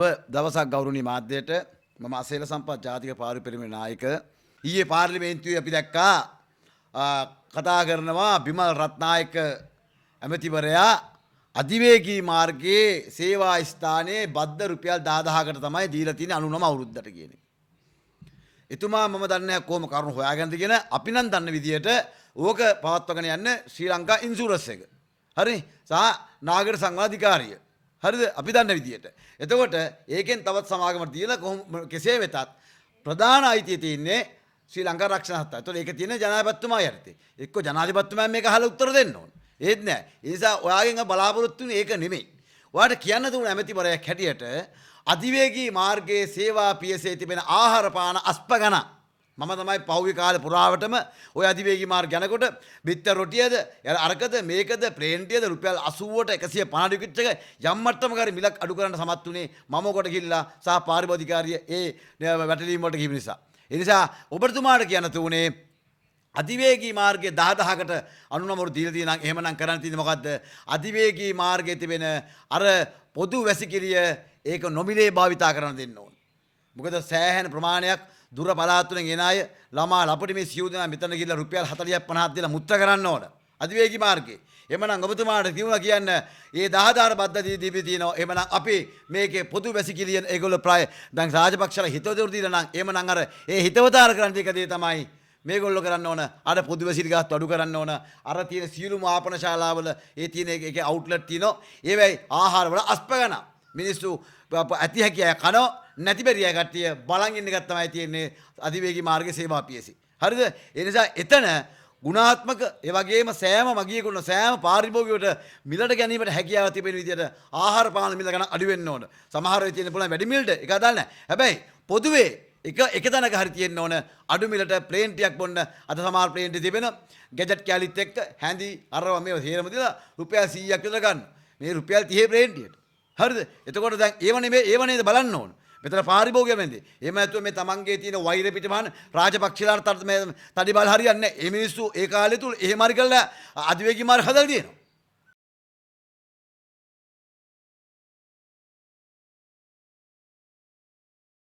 දවසක් ගෞරවනීය මාධ්‍යයට මම අසේල සම්පත් ජාතික පාර්ලිමේන්තු පෙරමුණේ නායක ඊයේ පාර්ලිමේන්තුවේ අපි දැක්කා කතා කරනවා බිමල් රත්නායක ඇමතිවරයා අධිවේගී මාර්ගයේ සේවා ස්ථානයේ බද්ද රුපියල් 10000කට තමයි දීලා තියෙන්නේ 99 අවුරුද්දට කියන එක. එතුමා මම දන්නේ නැහැ කොහොම කරුණු හොයාගන්නද කියන අපි නම් දන්න විදියට ඕක පවත්වාගෙන යන්න ශ්‍රී ලංකා ඉන්ෂුරන්ස් එක. හරි? සහ නාගරික සංවාධිකාරිය. හරිද? අපි දන්න විදියට. එතකොට ඒකෙන් තවත් සමාගමකට දීලා කොහොම කෙසේ වෙතත් ප්‍රධාන අයිතිය තියෙන්නේ ශ්‍රී ලංකා රක්ෂණ හත්ත. එතකොට ඒක තියෙන ජනාධිපතිතුමා යටතේ. එක්ක ජනාධිපතිතුමා මේක අහලා උත්තර දෙන්න ඕන. ඒත් නෑ. ඒ නිසා ඔයාගෙන් බලාපොරොත්තු වෙන්නේ ඒක නෙමෙයි. ඔයාට කියන්න දුන්න ඇමතිවරයෙක් හැටියට අධිවේගී මාර්ගයේ සේවා පියසේ තිබෙන ආහාර පාන අස්පගණ මම තමයි පහුගිය කාලේ පුරාවටම ඔය අධිවේගී මාර්ග යනකොට බිත්තර රොටියද අරකද මේකද ප්ලේන්ටියද රුපියල් 80ට 150 ටිකට් එක යම් මට්ටමක හරි මිලක් අඩු කරන්න සමත් උනේ මම කොට ගිහිල්ලා සහ පාරිභෝගිකාරිය ඒ වැටලීම් වලට ගිහින් නිසා. ඒ නිසා ඔබතුමාට කියන්න තුනේ අධිවේගී මාර්ගයේ 10000කට 99 දීලා තියෙනවා නම් එහෙමනම් කරන්න තියෙන්නේ මොකද්ද? අධිවේගී මාර්ගයේ තිබෙන අර පොදු වැසිකිළිය ඒක නොමිලේ භාවිතා කරන්න දෙන්න ඕන. මොකද සෑහෙන ප්‍රමාණයක් දුර පළාත් වලින් එන අය ළමා ලපටි මේ සියලු දෙනා මෙතන ගිහලා රුපියල් 40ක් 50ක් දීලා මුත්‍ර කරන්න ඕන. අධිවේගී මාර්ගයේ. එහෙමනම් ඔබතුමාට කියනවා කියන්න මේ 10000 පද්ධතිය දීපි තියෙනවා. එහෙමනම් අපි මේකේ පොදු වැසිකිළිය ඒගොල්ලෝ ප්‍රාය දැන් රාජපක්ෂලා හිතවතට දීලා නම් එහෙමනම් අර ඒ හිතවතාර කරන්න එක දේ තමයි මේගොල්ලෝ කරන්න ඕන අර පොදු වැසිකිළි ගාස්තු අඩු කරන්න ඕන අර තියෙන සියලුම ආපන ශාලාවල ඒ තියෙන ඒකේ අවුට්ලට් තියෙනවා ඒවයි ආහාර වල අස්පගන මිනිස්සු ඇති හැකිය කනෝ නැති බැරිය කට්ටිය බලන් ඉන්න එකක් තමයි තියෙන්නේ අධිවේගී මාර්ගයේ සේවා පියසි හරිද ඒ නිසා එතන ගුණාත්මක ඒ වගේම සෑම මගියෙකුට සෑම පාරිභෝගිකයට මිලට ගැනීමට හැකියාව තිබෙන විදිහට ආහාර පාන මිල ගණන් අඩු වෙන්න ඕන සමහර වෙලාවට තියෙන පුළුවන් වැඩි මිලට ඒක අදාළ නැහැ හැබැයි පොදුවේ එක තැනක හරි තියෙන්න ඕන අඩු මිලට ප්ලේන් ටිකක් බොන්න අද සමහර ප්ලේන් ටික තිබෙන ගැජට් කැලිත් එක්ක හැඳි අරවා මේව හේරම දීලා රුපියල් 100ක් විතර ගන්න මේ රුපියල් 30 ප්ලේන් ටිකට හරිද එතකොට දැන් ඒව නේද බලන්න ඕන මෙතන පාරිභෝගිකය වෙන්නේ එහෙම නැතුව මේ තමන්ගේ තියෙන වෛර පිටමහන රාජපක්ෂලාට තඩි බල හරියන්නේ නැහැ මේ මිනිස්සු ඒ කාලේ තුල එහෙම හරි කළා අධිවේගී මාර්ග හදලා තියෙනවා